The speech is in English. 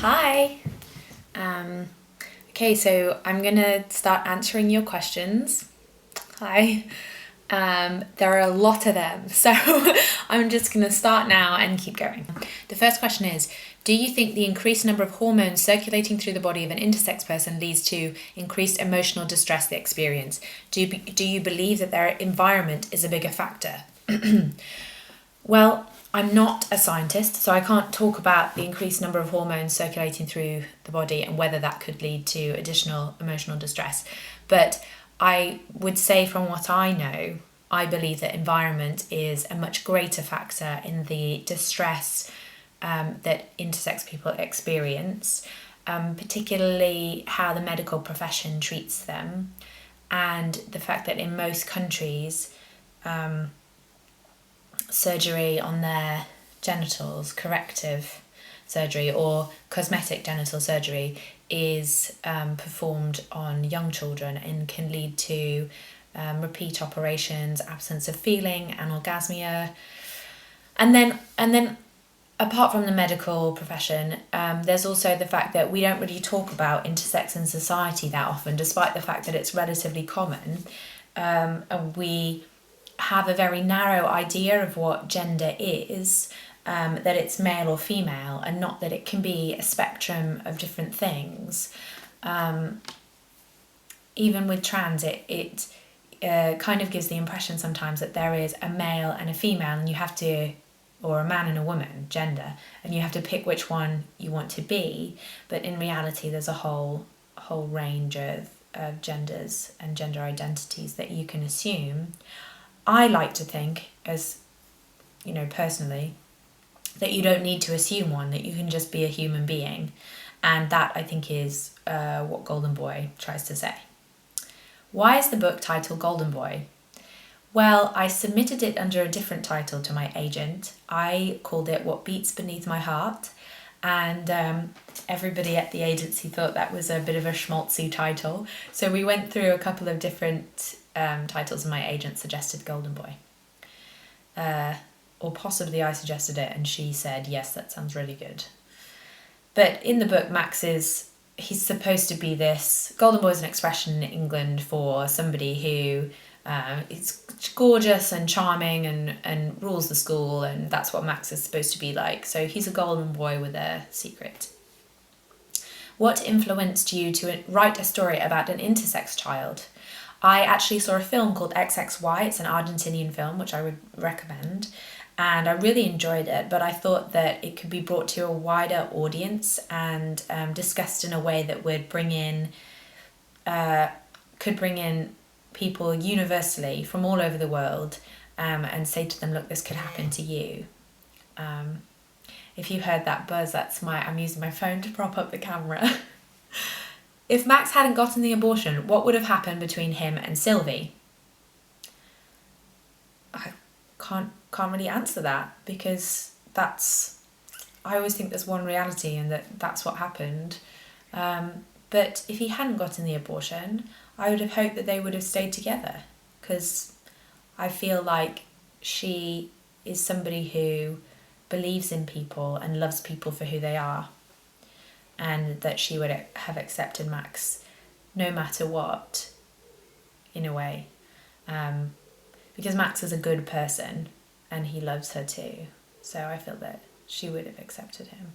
Hi. Okay, so I'm gonna start answering your questions. Hi. There are a lot of them, so I'm just gonna start now and keep going. The first question is, do you think the increased number of hormones circulating through the body of an intersex person leads to increased emotional distress they experience? Do you believe that their environment is a bigger factor? Well, I'm not a scientist, so I can't talk about the increased number of hormones circulating through the body and whether that could lead to additional emotional distress. But I would say, from what I know, I believe that environment is a much greater factor in the distress that intersex people experience, particularly how the medical profession treats them, and the fact that in most countries, surgery on their genitals, corrective surgery or cosmetic genital surgery, is performed on young children and can lead to repeat operations, absence of feeling, anorgasmia. And then apart from the medical profession, there's also the fact that we don't really talk about intersex in society that often, despite the fact that it's relatively common. And we have a very narrow idea of what gender is, that it's male or female, and not that it can be a spectrum of different things. Even with trans, it kind of gives the impression sometimes that there is a male and a female, and you have to, or a man and a woman, gender, and you have to pick which one you want to be. But in reality, there's a whole range of genders and gender identities that you can assume. I like to think, as you know, personally, that you don't need to assume one, that you can just be a human being. And that, I think, is what Golden Boy tries to say. Why is the book titled Golden Boy? Well, I submitted it under a different title to my agent. I called it What Beats Beneath My Heart. And everybody at the agency thought that was a bit of a schmaltzy title. So we went through a couple of different titles, and my agent suggested Golden Boy. Or possibly I suggested it and she said, yes, that sounds really good. But in the book, he's supposed to be this... Golden Boy is an expression in England for somebody who is gorgeous and charming and rules the school, and that's what Max is supposed to be like. So he's a golden boy with a secret. What influenced you to write a story about an intersex child? I actually saw a film called XXY. It's an Argentinian film, which I would recommend. And I really enjoyed it, but I thought that it could be brought to a wider audience and discussed in a way that would could bring in people universally from all over the world, and say to them, look, this could happen to you. If you heard that buzz, I'm using my phone to prop up the camera. If Max hadn't gotten the abortion, what would have happened between him and Sylvie? I can't really answer that, because I always think there's one reality and that's what happened. But if he hadn't gotten the abortion, I would have hoped that they would have stayed together, because I feel like she is somebody who believes in people and loves people for who they are, and that she would have accepted Max no matter what, in a way. Because Max is a good person and he loves her too. So I feel that she would have accepted him.